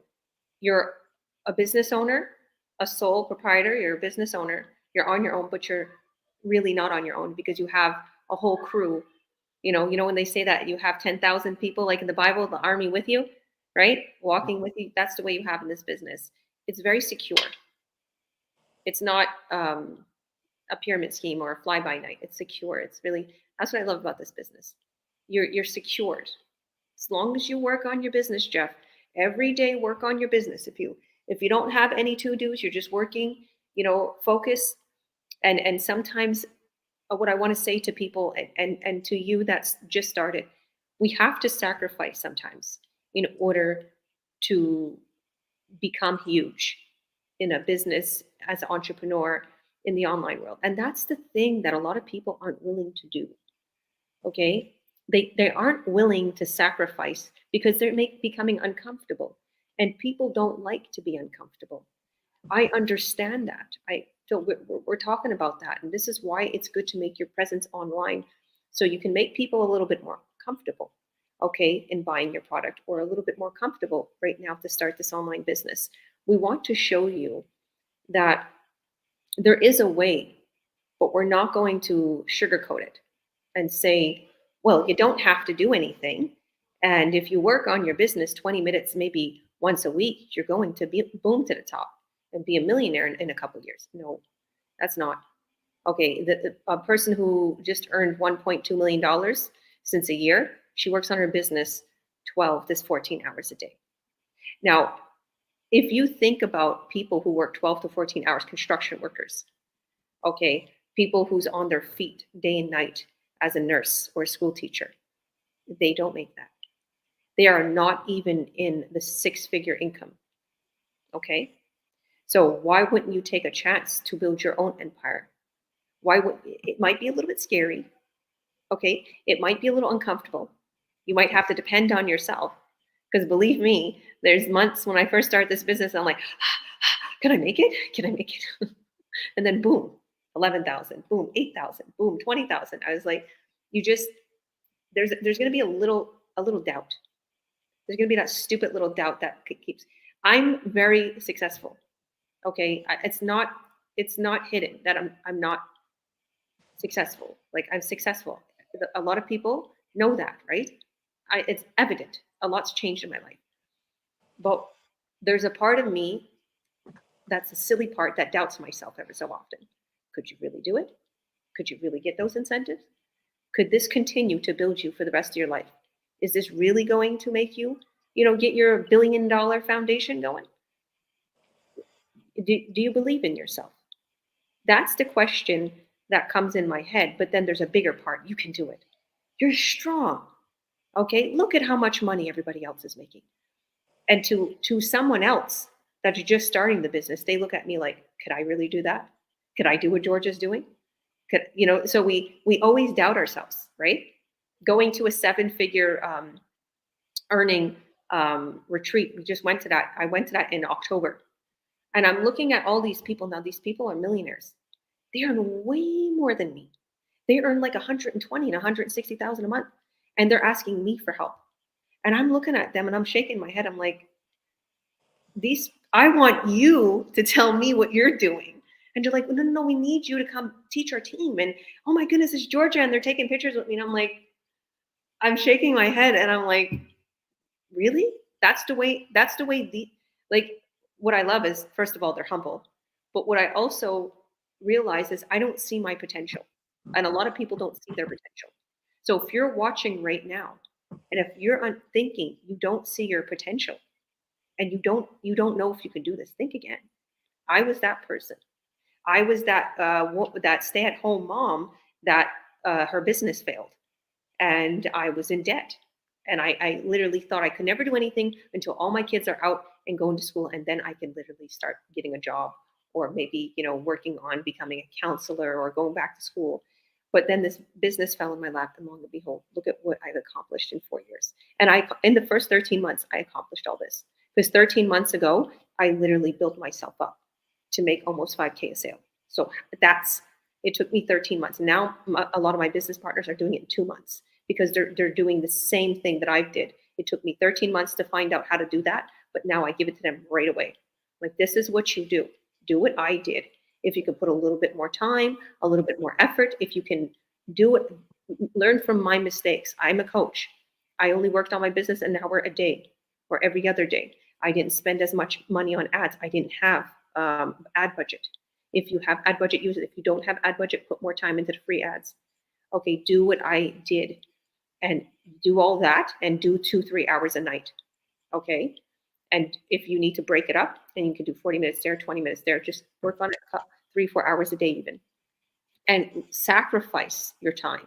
You're a business owner, a sole proprietor. You're a business owner. You're on your own, but you're really not on your own, because you have a whole crew. When they say that you have 10,000 people, like in the Bible, the army with you, right? Walking with you. That's the way you have in this business. It's very secure. It's not a pyramid scheme or a fly by night. It's secure. That's what I love about this business. You're secured. As long as you work on your business, Jeff, every day work on your business. If you don't have any to-dos, you're just working, focus. And sometimes what I want to say to people and to you that's just started, we have to sacrifice sometimes in order to become huge in a business, as an entrepreneur in the online world. And that's the thing that a lot of people aren't willing to do. Okay? They aren't willing to sacrifice because they're becoming uncomfortable. And people don't like to be uncomfortable. I understand that. So we're talking about that. And this is why it's good to make your presence online, so you can make people a little bit more comfortable, okay, in buying your product, or a little bit more comfortable right now to start this online business. We want to show you that there is a way, but we're not going to sugarcoat it and say, well, you don't have to do anything. And if you work on your business 20 minutes, maybe once a week, you're going to be boom to the top and be a millionaire in a couple of years. No, that's not. Okay, a person who just earned $1.2 million since a year, she works on her business 12 to 14 hours a day. Now, if you think about people who work 12 to 14 hours, construction workers, okay, people who's on their feet day and night as a nurse or a school teacher, they don't make that. They are not even in the 6-figure income, okay? So why wouldn't you take a chance to build your own empire? Why would it might be a little bit scary, okay? It might be a little uncomfortable. You might have to depend on yourself, because believe me, there's months when I first started this business, I'm like, can I make it? Can I make it? And then boom, 11,000, boom, 8,000, boom, 20,000. I was like, there's going to be a little doubt. There's going to be that stupid little doubt that keeps. I'm very successful. Okay, it's not hidden that I'm not successful. Like, I'm successful. A lot of people know that, right? It's evident. A lot's changed in my life. But there's a part of me that's a silly part that doubts myself every so often. Could you really do it? Could you really get those incentives? Could this continue to build you for the rest of your life? Is this really going to make you, get your $1 billion foundation going? Do you believe in yourself? That's the question that comes in my head. But then there's a bigger part. You can do it. You're strong. Okay, look at how much money everybody else is making. And to someone else that's just starting the business, they look at me like, could I really do that? Could I do what George is doing? So we always doubt ourselves, right? Going to a 7-figure earning retreat, we just went to that. I went to that in October. And I'm looking at all these people. Now, these people are millionaires. They earn way more than me. They earn like 120 and 160,000 a month. And they're asking me for help. And I'm looking at them and I'm shaking my head. I'm like, I want you to tell me what you're doing. And they're like, no, we need you to come teach our team. And oh my goodness, it's Georgia. And they're taking pictures with me. And I'm like, I'm shaking my head. And I'm like, really? That's the way what I love is, first of all, they're humble. But what I also realize is I don't see my potential. And a lot of people don't see their potential. So if you're watching right now, and if you're thinking you don't see your potential, and you don't know if you can do this, think again. I was that person. I was that stay-at-home mom that her business failed, and I was in debt. And I literally thought I could never do anything until all my kids are out and going to school, and then I can literally start getting a job, or maybe working on becoming a counselor or going back to school. But then this business fell in my lap, and lo and behold, look at what I've accomplished in 4 years. And in the first 13 months, I accomplished all this. Because 13 months ago, I literally built myself up to make almost 5K a sale. So it took me 13 months. Now, a lot of my business partners are doing it in 2 months because they're doing the same thing that I did. It took me 13 months to find out how to do that, but now I give it to them right away. Like, this is what you do. Do what I did. If you can put a little bit more time, a little bit more effort, if you can do it, learn from my mistakes. I'm a coach. I only worked on my business an hour a day or every other day. I didn't spend as much money on ads. I didn't have ad budget. If you have ad budget, use it. If you don't have ad budget, put more time into the free ads. Okay, do what I did and do all that and do 2-3 hours a night. Okay. And if you need to break it up, then you can do 40 minutes there, 20 minutes there. Just work on it 3-4 hours a day even. And sacrifice your time.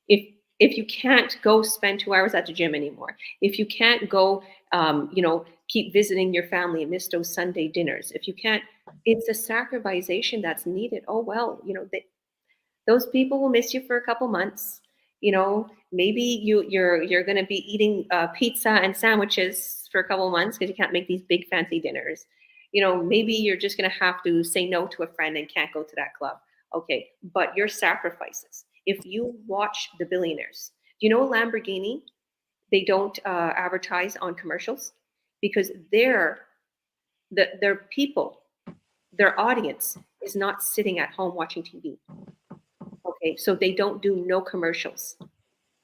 If you can't go spend 2 hours at the gym anymore, if you can't go, keep visiting your family and miss those Sunday dinners, if you can't, it's a sacrification that's needed. Oh, well, those people will miss you for a couple months. Maybe you're going to be eating pizza and sandwiches for a couple months because you can't make these big fancy dinners. Maybe you're just going to have to say no to a friend and can't go to that club. Okay, but your sacrifices. If you watch the billionaires, Lamborghini, they don't advertise on commercials because their people, their audience is not sitting at home watching TV. Okay, so they don't do no commercials.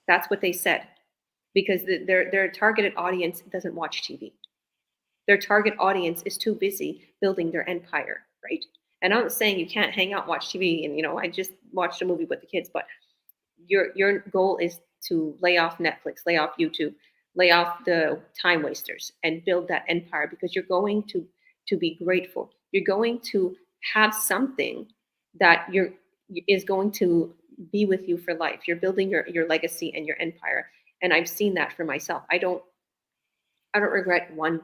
That's what they said, because their targeted audience doesn't watch TV. Their target audience is too busy building their empire, right? And I'm not saying you can't hang out, watch TV, and I just watched a movie with the kids, but your goal is to lay off Netflix, lay off YouTube, lay off the time wasters, and build that empire, because you're going to be grateful. You're going to have something that is going to be with you for life. You're building your legacy and your empire. And I've seen that for myself. I don't regret one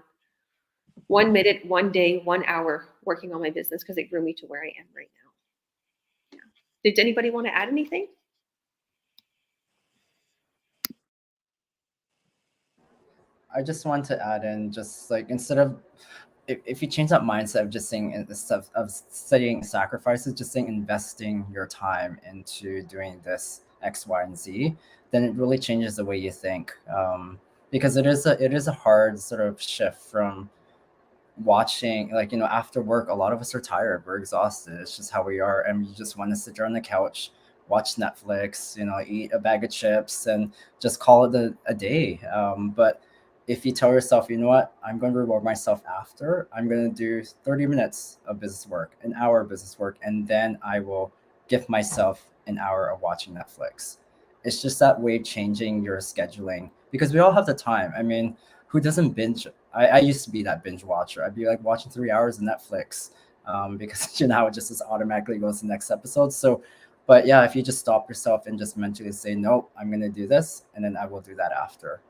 minute, one day, 1 hour working on my business, because it grew me to where I am right now. Yeah. Did anybody want to add anything? I just want to add in, just like, instead of, if you change that mindset of just saying, instead of studying sacrifices, just saying investing your time into doing this X, Y, and Z, then it really changes the way you think. Because it is a hard sort of shift from watching, like, after work, a lot of us are tired, we're exhausted, it's just how we are, and you just want to sit there on the couch, watch Netflix, eat a bag of chips, and just call it a day. But if you tell yourself, you know what, I'm going to reward myself after, I'm going to do 30 minutes of business work, an hour of business work, and then I will give myself an hour of watching Netflix. It's just that way of changing your scheduling, because we all have the time. I mean, who doesn't binge? I used to be that binge watcher. I'd be like watching 3 hours of Netflix, because how it just automatically goes to the next episode. So, but yeah, if you just stop yourself and just mentally say, no, I'm going to do this, and then I will do that after.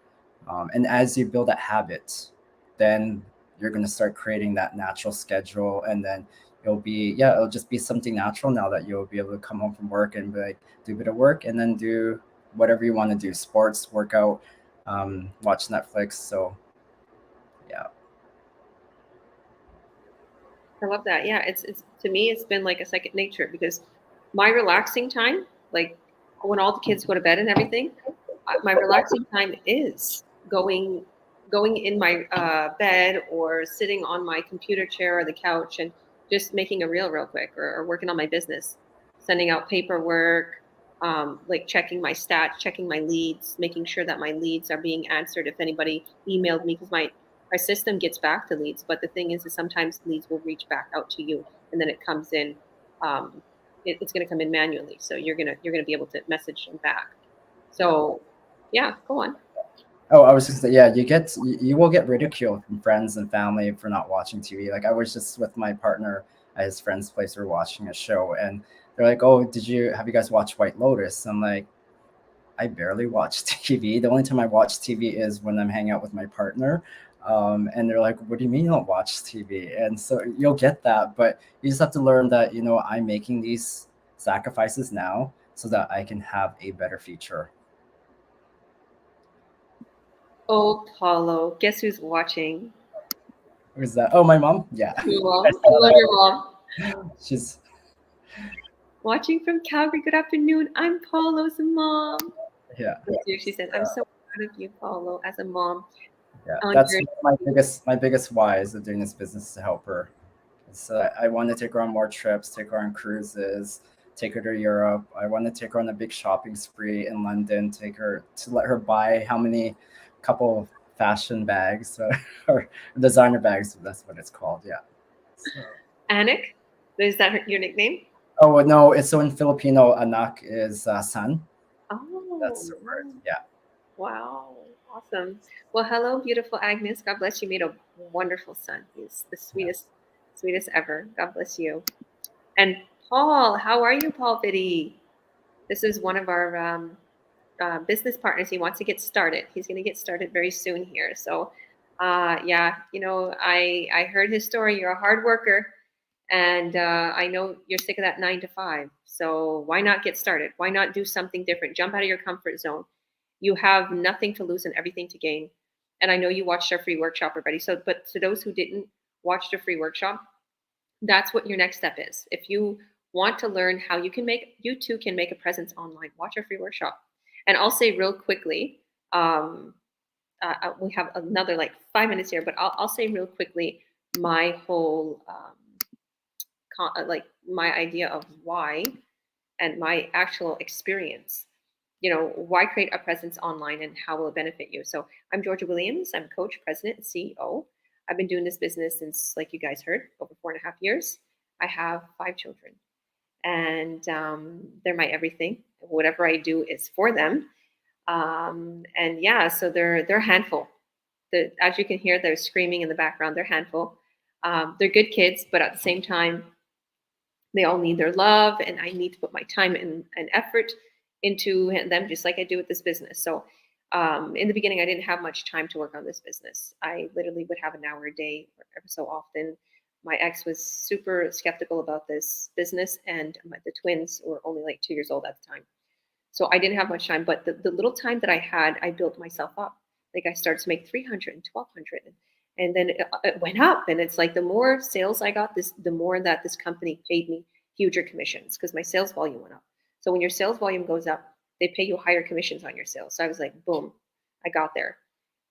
And as you build that habit, then you're going to start creating that natural schedule, and then it'll just be something natural now that you'll be able to come home from work and be like, do a bit of work, and then do whatever you want to do, sports, workout, watch Netflix. So yeah. I love that. Yeah, it's to me, it's been like a second nature, because my relaxing time, like when all the kids go to bed and everything, my relaxing time is going in my bed, or sitting on my computer chair or the couch, and just making a reel real quick, or working on my business, sending out paperwork, like checking my stats, checking my leads, making sure that my leads are being answered if anybody emailed me, because my system gets back the leads, but the thing is sometimes leads will reach back out to you, and then it comes in. It's going to come in manually, so you're gonna be able to message them back. So, yeah, go on. Oh, I was just saying, yeah, you will get ridiculed from friends and family for not watching TV. Like, I was just with my partner at his friend's place. We were watching a show, and they're like, "Oh, have you guys watched White Lotus?" I'm like, I barely watch TV. The only time I watch TV is when I'm hanging out with my partner. And they're like, what do you mean you don't watch TV? And so you'll get that, but you just have to learn that, I'm making these sacrifices now so that I can have a better future. Oh, Paulo, guess who's watching? Who's that? Oh, my mom? Yeah. Your mom. I love your mom. She's Watching from Calgary. Good afternoon. I'm Paulo's mom. Yeah. She said, I'm so proud of you, Paulo, as a mom. Yeah, that's my biggest why is of doing this business, to help her. So I want to take her on more trips, take her on cruises, take her to Europe. I want to take her on a big shopping spree in London, let her buy how many couple of fashion bags or designer bags. That's what it's called. Yeah. So. Anik, is that your nickname? Oh no, it's so in Filipino, anak is son. Oh, that's the word. Yeah. Wow, awesome. Well, hello, beautiful Agnes. God bless you. Made a wonderful son. He's the sweetest ever. God bless you. And Paul, how are you, Paul Biddy? This is one of our business partners. He wants to get started. He's going to get started very soon here. So, yeah, I heard his story. You're a hard worker, and I know you're sick of that 9 to 5. So why not get started? Why not do something different? Jump out of your comfort zone. You have nothing to lose and everything to gain. And I know you watched our free workshop already. So, but to those who didn't watch the free workshop, that's what your next step is. If you want to learn how you too can make a presence online, watch our free workshop. And I'll say real quickly, we have another like 5 minutes here, but I'll say real quickly my whole, my idea of why and my actual experience. Why create a presence online and how will it benefit you? So I'm Georgia Williams. I'm coach, president, and CEO. I've been doing this business since, like you guys heard, over 4.5 years. I have 5 children, and they're my everything. Whatever I do is for them. And yeah, so they're a handful. As you can hear, they're screaming in the background. They're a handful. They're good kids, but at the same time, they all need their love, and I need to put my time and effort into them, just like I do with this business. So in the beginning, I didn't have much time to work on this business. I literally would have an hour a day every so often. My ex was super skeptical about this business, and the twins were only like 2 years old at the time. So I didn't have much time, but the little time that I had, I built myself up. Like I started to make 300 and 1,200, and then it went up. And it's like the more sales I got, the more that this company paid me huger commissions because my sales volume went up. So when your sales volume goes up, they pay you higher commissions on your sales. So I was like, boom, I got there.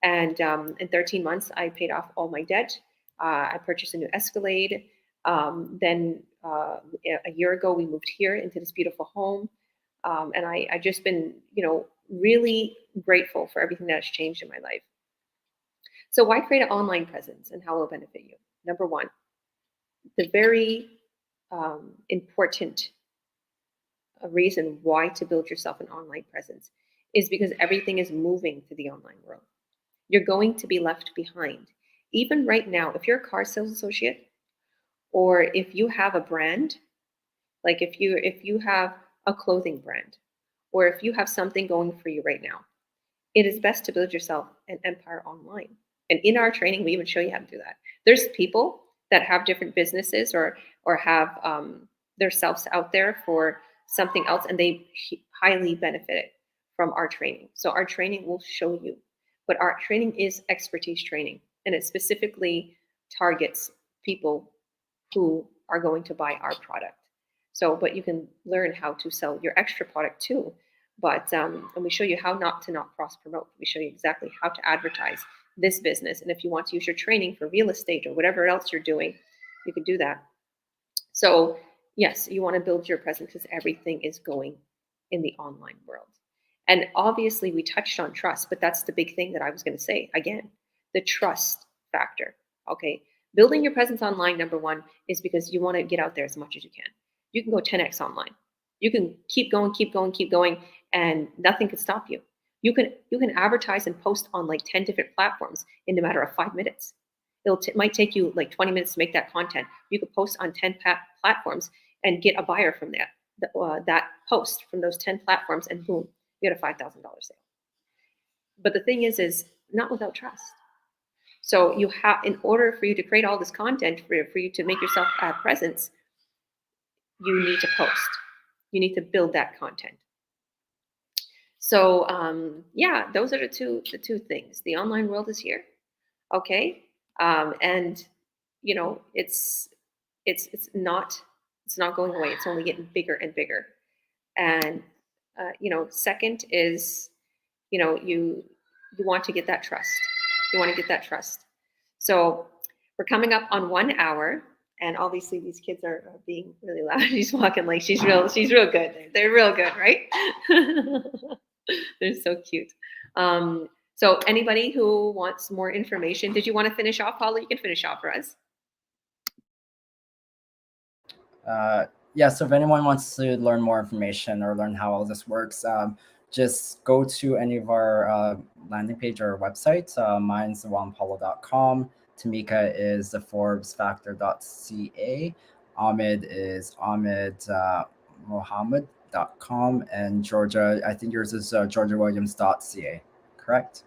And in 13 months, I paid off all my debt. I purchased a new Escalade. Then a year ago, we moved here into this beautiful home. And I just been, really grateful for everything that has changed in my life. So why create an online presence and how will it benefit you? Number one, the very important reason why to build yourself an online presence is because everything is moving to the online world. You're going to be left behind. Even right now, if you're a car sales associate, or if you have a brand, like if you have a clothing brand, or if you have something going for you right now, it is best to build yourself an empire online. And in our training, we even show you how to do that. There's people that have different businesses or have themselves out there for something else, and they highly benefit from our training. So our training will show you, but our training is expertise training, and it specifically targets people who are going to buy our product. So, but you can learn how to sell your extra product too. But and we show you how not to cross promote. We show you exactly how to advertise this business. And if you want to use your training for real estate or whatever else you're doing, you can do that. So yes, you want to build your presence because everything is going in the online world. And obviously we touched on trust, but that's the big thing that I was going to say again, the trust factor. Okay. Building your presence online, number one, is because you want to get out there as much as you can. You can go 10x online. You can keep going, and nothing can stop you. You can advertise and post on like 10 different platforms in a matter of 5 minutes. It might take you like 20 minutes to make that content. You could post on 10 platforms and get a buyer from that post from those 10 platforms, and boom, you get a $5,000 sale. But the thing is not without trust. So you have, in order for you to create all this content, for you to make yourself a presence, you need to post. You need to build that content. So yeah, those are the two things. The online world is here, okay, and it's not going away. It's only getting bigger and bigger. And second is you want to get that trust. You want to get that trust. So we're coming up on 1 hour. And obviously these kids are being really loud. She's walking like she's real good. They're real good, right? They're so cute. So anybody who wants more information, did you want to finish off, Paula? You can finish off for us. Yeah, so if anyone wants to learn more information or learn how all this works, just go to any of our landing page or websites. Mine's juanpaulo.com. Tamika is the ForbesFactor.ca. Ahmed is ahmedmohammed.com. And Georgia, I think yours is georgiawilliams.ca, correct?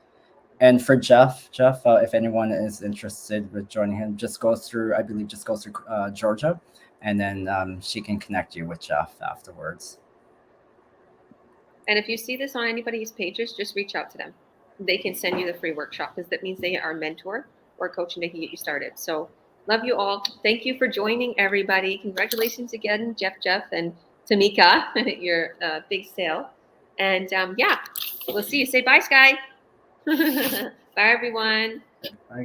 And for Jeff, if anyone is interested with joining him, just go through Georgia, and then she can connect you with Jeff afterwards. And if you see this on anybody's pages, just reach out to them. They can send you the free workshop because that means they are a mentor or coach and they can get you started. So love you all. Thank you for joining, everybody. Congratulations again, Jeff, and Tamika, your big sale. And yeah, we'll see you. Say bye, Sky. Bye, everyone.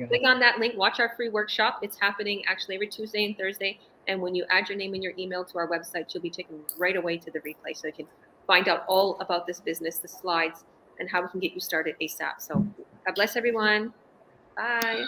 Click on that link, watch our free workshop. It's happening actually every Tuesday and Thursday. And when you add your name and your email to our website, you'll be taken right away to the replay. So you can find out all about this business, the slides, and how we can get you started ASAP. So God bless everyone. Bye.